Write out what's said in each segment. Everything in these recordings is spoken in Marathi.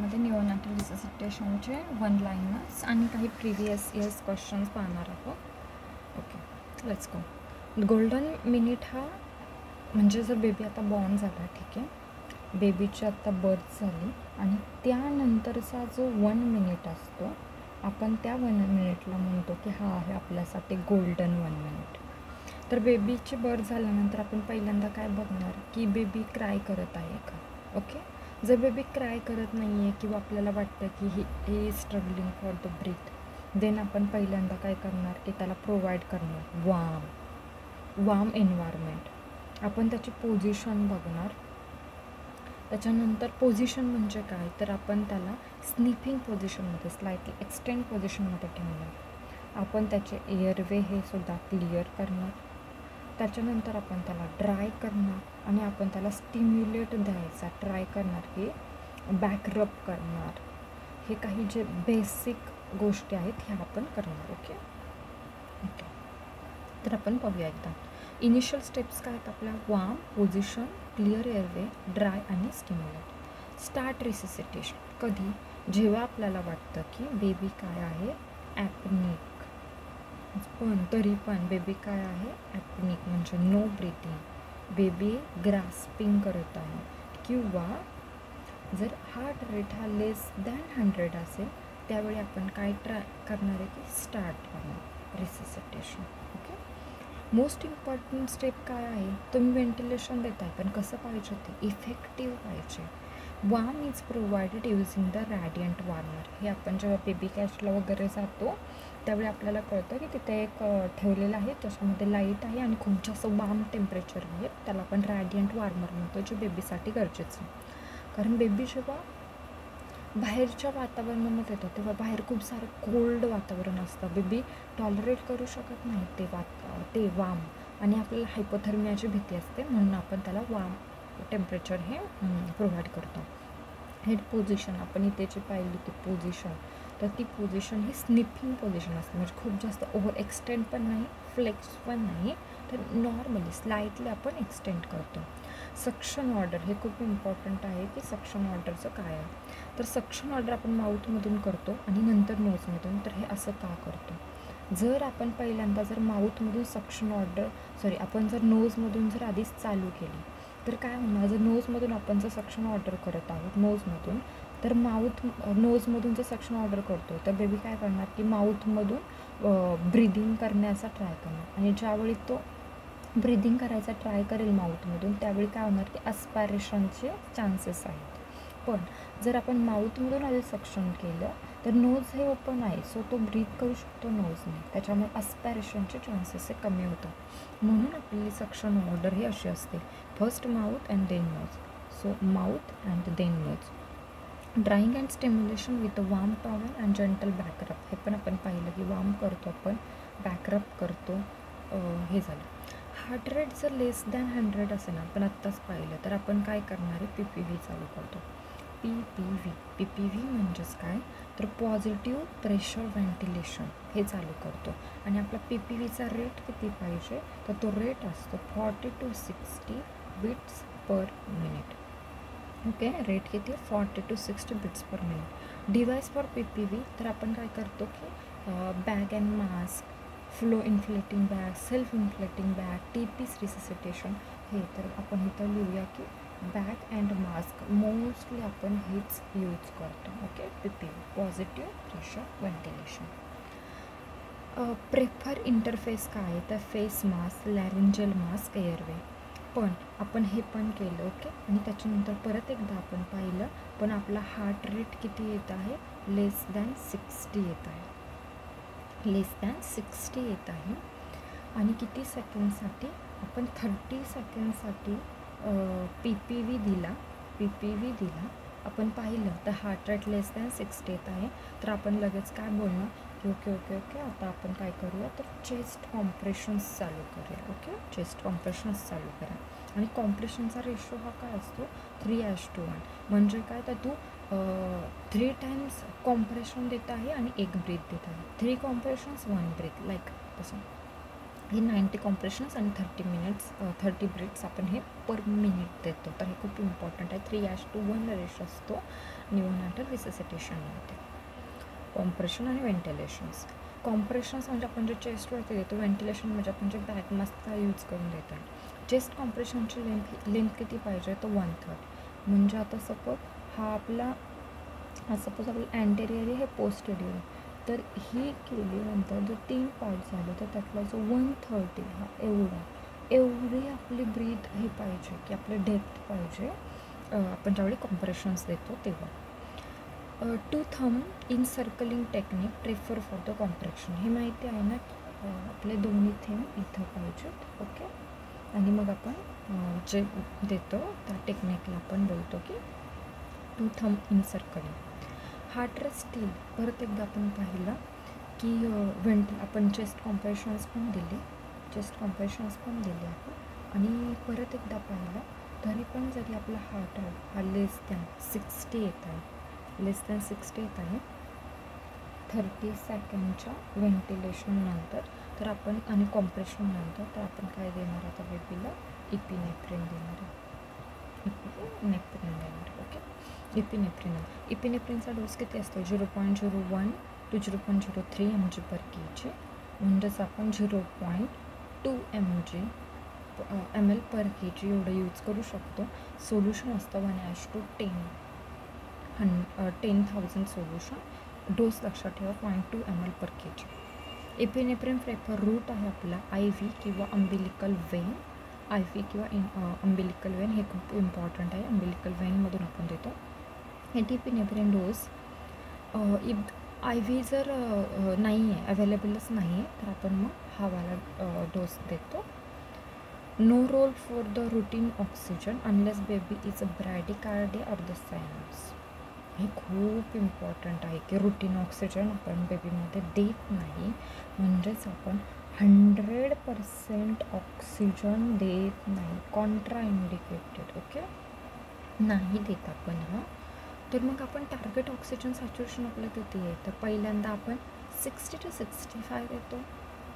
व्हिडिओमध्ये निओनॅटल रिससिटेशनचे 1 लाइनर्स आणि काही प्रिव्हियस इयर्स क्वेश्चन्स पाहणार आहोत. Okay, let's go. Golden minute हा म्हणजे जर बेबी आता बॉर्न झाला, ठीक आहे, बेबीची आत्ता बर्थ झाली आणि त्यानंतरचा जो 1 मिनिट असतो, आपण त्या 1 मिनिटला म्हणतो की हा आहे आपल्यासाठी गोल्डन 1 मिनिट. तर बेबीची बर्थ झाल्यानंतर आपण पहिल्यांदा काय बघणार की बेबी क्राय करत आहे का. ओके, जर बेबी क्राय करत नाही आहे किंवा आपल्याला वाटतं की he is struggling for the breath, then आपण पहिल्यांदा काय करणार की त्याला प्रोव्हाइड करणार वार्म एन्व्हायरमेंट. आपण त्याची पोझिशन बघणार. त्याच्यानंतर पोझिशन म्हणजे काय, तर आपण त्याला स्निफिंग पोझिशनमध्ये, स्लाइटली एक्सटेंड पोझिशनमध्ये ठेवणार. आपण त्याचे एअरवे हे सुद्धा क्लिअर करणार. त्याच्यानंतर आपण त्याला ड्राय करणार आणि आपण त्याला स्टिम्युलेट द्यायचा ट्राय करणार की बॅकरप करणार. हे काही जे बेसिक गोष्टी आहेत ह्या आपण करणार. ओके, तर आपण पाहूया एकदा. इनिशियल स्टेप्स काय आहेत आपल्या? Warm, position, clear airway, dry आणि स्टिम्युलेट. स्टार्ट रिससिटेशन कधी? जेव्हा आपल्याला वाटतं की बेबी काय आहे, ॲपनिक. पण तरी पण बेबी काय आहे, ॲपनिक म्हणजे नो ब्रीथिंग, बेबी ग्रास्पिंग करत आहे. किंवा जर हार्ट रेट हा लेस दॅन 100 असेल, त्यावेळी आपण काय ट्राय करणार आहे की स्टार्ट करणार resuscitation. Okay, most important step काय आहे, तुम्ही व्हेंटिलेशन देत आहे पण कसं पाहिजे ते इफेक्टिव्ह पाहिजे. Warm is provided using the radiant warmer. हे आपण जेव्हा बेबी कॅचला वगैरे जातो त्यावेळी आपल्याला कळतं की तिथे एक ठेवलेलं आहे, त्याच्यामध्ये लाईट आहे आणि खूप जास्त वार्म टेम्परेचर आहे. त्याला आपण रॅडियंट वॉर्मर म्हणतो, जे बेबीसाठी गरजेचं आहे. कारण बेबी जेव्हा बाहेरच्या वातावरणामध्ये येतो तेव्हा बाहेर खूप सारं कोल्ड वातावरण असतं, बेबी टॉलरेट करू शकत नाही ते वार्म, आणि आपल्याला हायपोथर्मियाची भीती असते, म्हणून आपण त्याला वार्म टेम्परेचर हे प्रोव्हाइड करतो. हेड पोझिशन आपण इथे जी पाहिली ती पोझिशन, तर ती पोझिशन ही स्निफिंग पोझिशन असते, म्हणजे खूप जास्त ओव्हर एक्सटेंड पण नाही, फ्लेक्स पण नाही, तर नॉर्मली स्लाइटली आपण एक्सटेंड करतो. सक्शन ऑर्डर हे खूप इम्पॉर्टंट आहे की सक्शन ऑर्डरचं काय आहे. तर सक्शन ऑर्डर आपण माऊथमधून करतो आणि नंतर नोजमधून. तर हे असं का करतो? जर आपण पहिल्यांदा जर माऊथमधून सक्शन ऑर्डर आपण जर नोजमधून जर आधीच चालू केली तर काय होणार, जर नोजमधून आपण जर सक्शन ऑर्डर करत आहोत नोजमधून, तर नोजमधून जर सक्शन ऑर्डर करतो तर बेबी काय करणार की माऊथमधून ब्रिदिंग करण्याचा ट्राय करणार, आणि ज्यावेळी तो ब्रिदिंग करायचा ट्राय करेल माऊथमधून त्यावेळी काय होणार की अस्पायरेशनचे चान्सेस आहेत. पण जर आपण माऊथमधून आधी सक्शन केलं तर नोज हे ओपन आहे, सो तो ब्रीथ करू शकतो नोजने, त्याच्यामुळे अस्पायरेशनचे चान्सेस हे कमी होतात. म्हणून आपली सक्शन ऑर्डर ही अशी असते, first mouth and then nose. So mouth and then nose. Drying and stimulation with a warm towel and gentle backrub. हे पण आपण पाहिलं की वार्म करतो आपण, बॅकरप करतो. हे झालं. हार्ट रेट जर लेस दॅन 100 असेल ना, आपण आत्ताच पाहिलं, तर आपण काय करणार आहे, PPV चालू करतो. PPV म्हणजेच काय, तर पॉझिटिव्ह प्रेशर व्हेंटिलेशन हे चालू करतो. आणि आपला PPVचा रेट किती पाहिजे, तर तो रेट असतो 40 to 60 beats per minute. Okay, rate किती, 40 to 60 beats per minute. Devices for PPV, तर आपण काय करतो की bag and mask, flow inflating bag, self inflating bag, TP's resuscitation. हे तर आपण इथं लिहूया की बॅग अँड मास्क मोस्टली आपण हेच यूज करतो. Okay, PPV positive pressure ventilation. Prefer interface काय आहे, तर फेस मास्क, लॅरिंजल मास्क, एअरवे. पण आपण हे पण केलं. ओके, आणि त्याच्यानंतर परत एकदा आपण पाहिलं, पण आपला हार्ट रेट किती येत आहे, लेस दॅन 60 येत आहे, लेस दॅन 60 येत आहे. आणि किती सेकंडसाठी, आपण 30 सेकंडसाठी PPV दिला. आपण पाहिलं तर हार्ट रेट लेस दॅन 60 येत आहे, तर आपण लगेच काय बोलणार की ओके, आता आपण काय करूया, तर चेस्ट कॉम्प्रेशन्स चालू करूया. ओके, चेस्ट कॉम्प्रेशन्स चालू करा. आणि कॉम्प्रेशनचा रेशो हा काय असतो, 3:1. म्हणजे काय, तर तू 3 टाइम्स कॉम्प्रेशन देत आहे आणि 1 ब्रीथ देत आहे. 3 कॉम्प्रेशन्स 1 ब्रीथ, लाईक तसं. हे 90 कॉम्प्रेशन्स आणि 30 ब्रीथ्स आपण हे पर मिनिट देतो. तर हे खूप इम्पॉर्टंट आहे. 3:1 रेशो असतो निओनॅटल रिससिटेशनमध्ये. कॉम्प्रेशन आणि व्हेंटिलेशन्स. कॉम्प्रेशन्स म्हणजे आपण जे चेस्टवरती देतो, व्हेंटिलेशन म्हणजे आपण जे बॅक मास्कचा यूज करून देतो. चेस्ट कॉम्प्रेशनची लेंथ किती पाहिजे, तर 1/3. म्हणजे आता सपोज हा आपला सपोज आपलं अँटेरियर हे पोस्टेरियर, तर ही केल्यानंतर जर 3 पार्ट झाले तर त्यातला जो 1/3 हा एवढी आपली ब्रीथ हे पाहिजे की आपले डेप्थ पाहिजे आपण ज्यावेळी कॉम्प्रेशन्स देतो तेव्हा. 2 thumb in circling technique prefer for the compression. हे माहिती आहे ना, आपले दोन्ही थेंब इथं पाहिजेत. ओके. आणि मग आपण जे देतो त्या टेक्निकला आपण बोलतो की 2 thumb in circling. Heart rate steel परत एकदा आपण पाहिलं की आपण चेस्ट कॉम्प्रेशन्स पण दिले आपण. आणि परत एकदा पाहिलं तरी पण जरी आपला हार्ट रेट हा लेस दॅन 60 येत आहे 30 सेकंडच्या व्हेंटिलेशन नंतर, तर आपण आणि कॉम्प्रेशन नंतर तर आपण काय देणार आता बेबीला, इपिनेफ्रिन देणार. ओके. इपिनेफ्रिनचा डोस किती असतो, 0.01 to 0.03 mg/kg. म्हणजेच आपण 0.2 ml/kg एवढं यूज करू शकतो. सोल्युशन असतं 1:10,000 सोल्युशन. डोस लक्षात ठेवा 0.2 ml/kg. इपिनेफ्रिन प्रेफर रूट आहे आपला IV किंवा अंबिलिकल वेन. अंबिलिकल वेन हे खूप इम्पॉर्टंट आहे. अंबिलिकल वेनमधून आपण देतो. इपिनेफ्रिन डोस IV जर नाही आहे, अवेलेबलच नाही आहे, तर आपण मग हा वाला डोस देतो. No role for the routine oxygen unless baby is a bradycardia or the sinus. हे खूप इम्पॉर्टंट आहे की रुटीन ऑक्सिजन आपण बेबीमध्ये देत नाही. म्हणजेच आपण 100% ऑक्सिजन देत नाही, कॉन्ट्राइंडिकेटेड. ओके, नाही देत आपण हा. तर मग आपण टार्गेट ऑक्सिजन सॅच्युरेशन आपलं किती आहे, तर पहिल्यांदा आपण 60 to 65 देतो.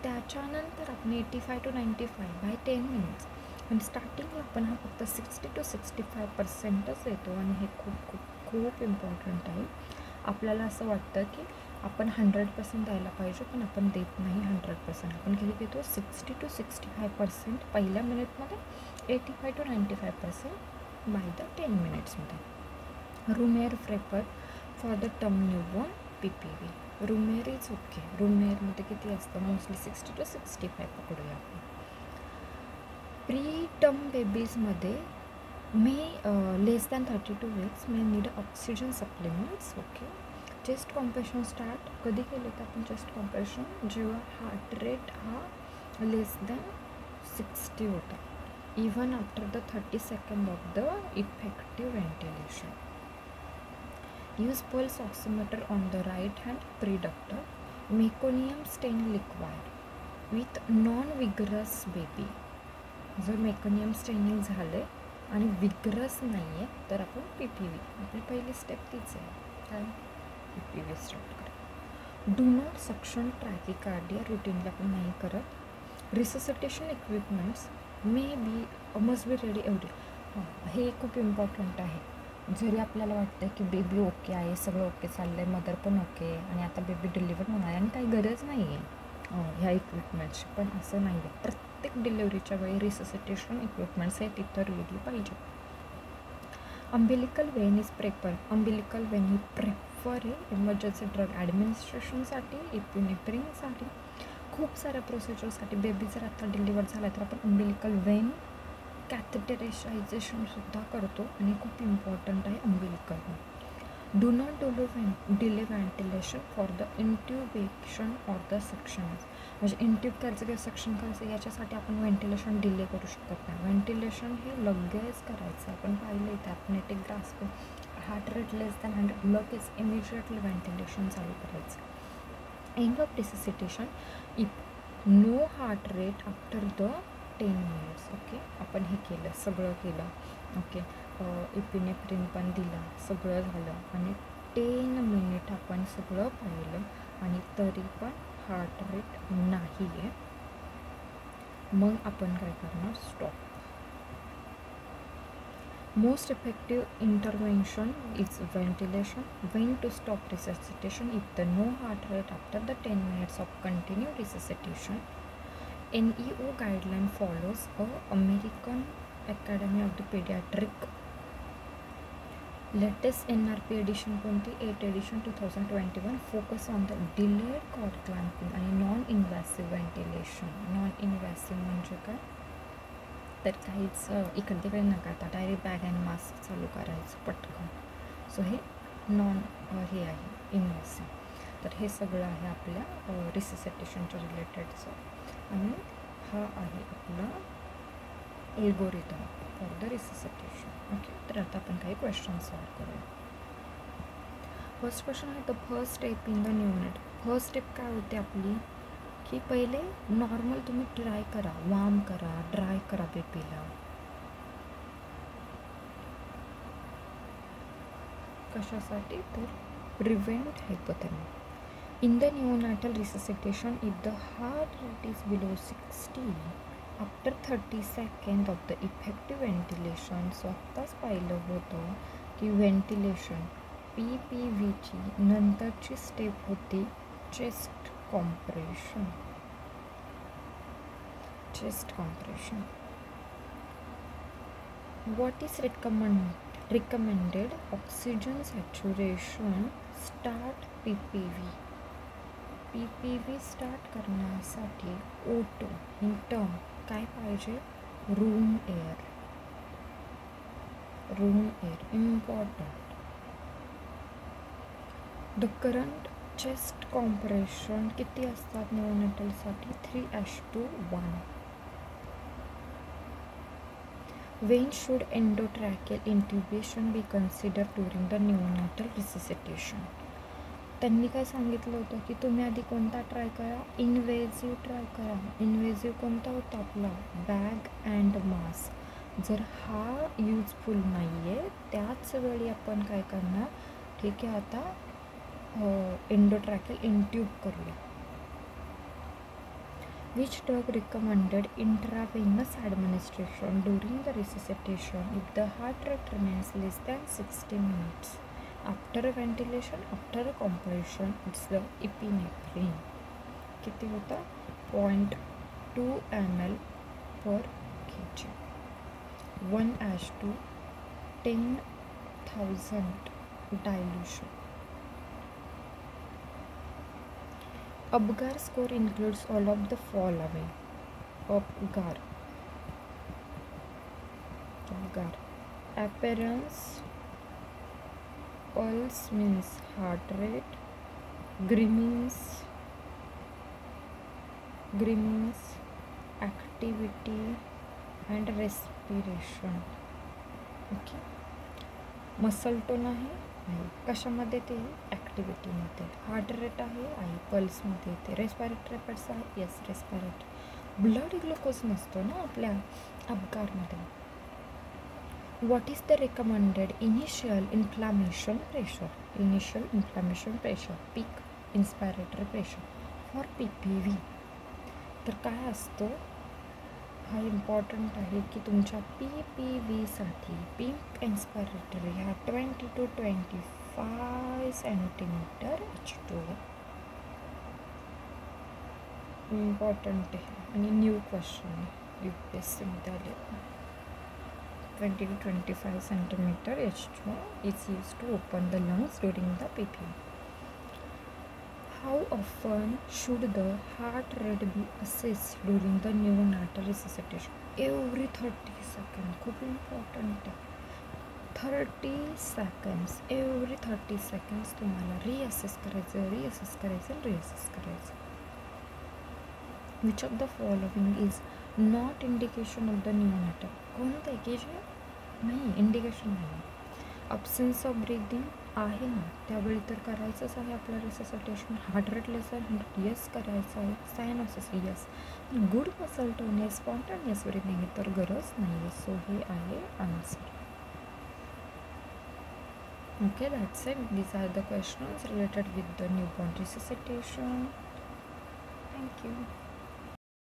त्याच्यानंतर आपण 85 to 95 बाय 10 मिनिट्स. पण स्टार्टिंगला आपण हा फक्त 60 to 65%च देतो. आणि हे खूप खूप खूप इम्पॉर्टंट आहे. आपल्याला असं वाटतं की आपण 100% द्यायला पाहिजे, पण आपण देत नाही 100%. आपण किती देतो, 60 to 65% पहिल्या मिनिटमध्ये, 85 to 95% बाय द 10 मिनिट्समध्ये. Room air prefer for the term newborn PPV. Room air is okay. रूमेअरमध्ये किती असतं, मोस्टली 60 to 65 पकडूया आपण. प्री टर्म बेबीजमध्ये less than 32 weeks may need oxygen supplements. Okay. Chest compression start कधी केलं तर आपण चेस्ट कॉम्प्रेशन जेव्हा हार्ट रेट हा लेस दॅन 60 होता, even after the 30 second of the effective ventilation. Use pulse oximeter on the right hand preductal. Meconium stained liquid with non vigorous baby. जर मेकोनियम स्टेनिंग झालं आणि विगरस नाही आहे तर आपण PPV, आपली पहिली स्टेप तीच आहे, काय PPV स्टार्ट करा. डू नॉट सक्शन ट्रॅकिकार्डिया, रुटीनला आपण नाही करत. Resuscitation equipments must be ready एवढी. हे खूप इम्पॉर्टंट आहे. जरी आपल्याला वाटतं की बेबी ओके आहे, सगळं ओके चाललं आहे, मदर पण ओके आणि आता बेबी डिलिव्हर होणार आहे आणि काही गरज नाही आहे ह्या इक्विपमेंट्सची, पण असं नाही आहे. प्रत्येक डिलिव्हरीच्या वेळी रिससिटेशन इक्विपमेंट्स हे तिथं रेडी पाहिजे. Umbilical Wien is prefer. Umbilical when he prefer आहे इमर्जन्सी ड्रग ॲडमिनिस्ट्रेशनसाठी, इपिनेफ्रिनसाठी, खूप साऱ्या प्रोसिजरसाठी. बेबी जर आता डिलिव्हर झाला तर आपण अंबिलिकल वेन कॅथेटरायझेशनसुद्धा करतो आणि खूप इम्पॉर्टंट आहे umbilical vein. Do not delay ventilation for the intubation or the suctions. म्हणजे इंट्यूब करायचं किंवा सक्शन करायचं याच्यासाठी आपण व्हेंटिलेशन डिले करू शकत नाही. व्हेंटिलेशन हे लगेच करायचं. आपण पाहिलं इथे apneic grasp, heart rate less than 100, लगेच इमिजिएटली व्हेंटिलेशन चालू करायचं. End of resuscitation if no heart rate after the 10 minutes. Okay, आपण हे केलं, सगळं केलं. ओके, इपिनेफ्रिन पण दिला, सगळं झालं आणि 10 मिनिट आपण सगळं पाहिलं आणि तरी पण हार्ट रेट नाही आहे. मग आपण काय करणार, stop. Most effective intervention is ventilation. When to stop resuscitation if the no heart rate after the 10 minutes of continued resuscitation. NEO guideline follows a American Academy of the Pediatric latest NRP edition 28 edition 2021 focus on the delayed cord clamping आणि नॉन इन्व्हॅसिव्ह व्हेंटिलेशन. नॉन इन्व्हॅसिव्ह म्हणजे काय तर काहीच इकडे तिकडे न करता डायरेक्ट बॅग अँड मास्क चालू करायचं पटकन. सो हे नॉन हे आहे इन्व्हॅसिव्ह. तर हे सगळं आहे आपल्या रिससिटेशनच्या रिलेटेडचं आणि हा आहे आपला algorithm for the resuscitation. Okay, तर आता आपण काही क्वेश्चन सॉल्व करूया. फर्स्ट क्वेश्चन आहे the first step in the neonate. First step काय होते आपली की पहिले नॉर्मल तुम्ही ट्राय करा, वार्म करा, ड्राय करा बेबीला. कशासाठी तर prevent hypothermia. In the neonatal resuscitation if the heart rate is below 60 after 30 second of the effective ventilation. स्वतःच पाहिलं होतं की व्हेंटिलेशन PPVची नंतरची स्टेप होती chest compression. Chest compression. What is recommended oxygen saturation start PPV. PPV start करण्यासाठी O2 इन टर्म काय पाहिजे room air. Room air important. The current chest compression किती असतात निओनेटलसाठी 3:1. When should endotracheal intubation be considered during the neonatal resuscitation? त्यांनी काय सांगितलं होतं की तुम्ही आधी कोणता ट्राय करा, इन्व्हेजिव्ह ट्राय करा. इन्व्हेजिव्ह कोणता होता आपला बॅग अँड मास्क. जर हा यूजफुल नाही आहे त्याच वेळी आपण काय करणार, ठीक आहे आता एंडोट्रॅकेल इंट्यूब करूया. Which drug recommended intravenous administration during the resuscitation if the heart rate remains less than 60 minutes? After ventilation, after compression, it's the epinephrine. किती होता 0.2 ml per kg. 1:10,000 dilution. Apgar score includes all of the following. Apgar. Appearance, pulse means heart rate, grimace, activity and respiration. Okay. Muscle tone आहे कशामध्ये ते ॲक्टिव्हिटीमध्ये. हार्ट रेट आहे पल्समध्ये ते. रेस्पिरेटरी एफर्ट्स आहे येस रेस्पिरेटरी. ब्लड ग्लुकोज नसतो ना आपल्या अपगारमध्ये. What is the recommended initial inflammation pressure. Initial inflammation pressure peak inspiratory pressure for PPV. तर काय असतो हा इम्पॉर्टंट आहे की तुमच्या PPVसाठी पीक इन्स्पायरेटरी हा 20 to 25 सेंटीमीटर H2. इम्पॉर्टंट आहे आणि न्यू क्वेश्चन आहे UPSCमध्ये आले. 20 to 25 centimetre H2 is used to open the lungs during the PPV. How often should the heart rate be assessed during the neonatal resuscitation? Every 30 seconds. खूप इम्पॉर्टंट आहे. 30 seconds. एव्हरी 30 seconds तुम्हाला रिअसेस करायचं. Which of the following is not indication of the neonatal? कोणतं आहे की जे नाही इंडिकेशन नाही. अब्सेन्स ऑफ ब्रीदिंग आहे ना त्यावेळी तर करायचंच आहे आपलं resuscitation. Heart rate less than 100 yes करायचं आहे. Cyanosis yes. Good muscle tone आहे. स्पॉन्टेनियस ब्रीदिंग तर गरज नाही आहे. सो हे आहे answer. Okay, that's it. These are the questions related with the newborn resuscitation. Thank you.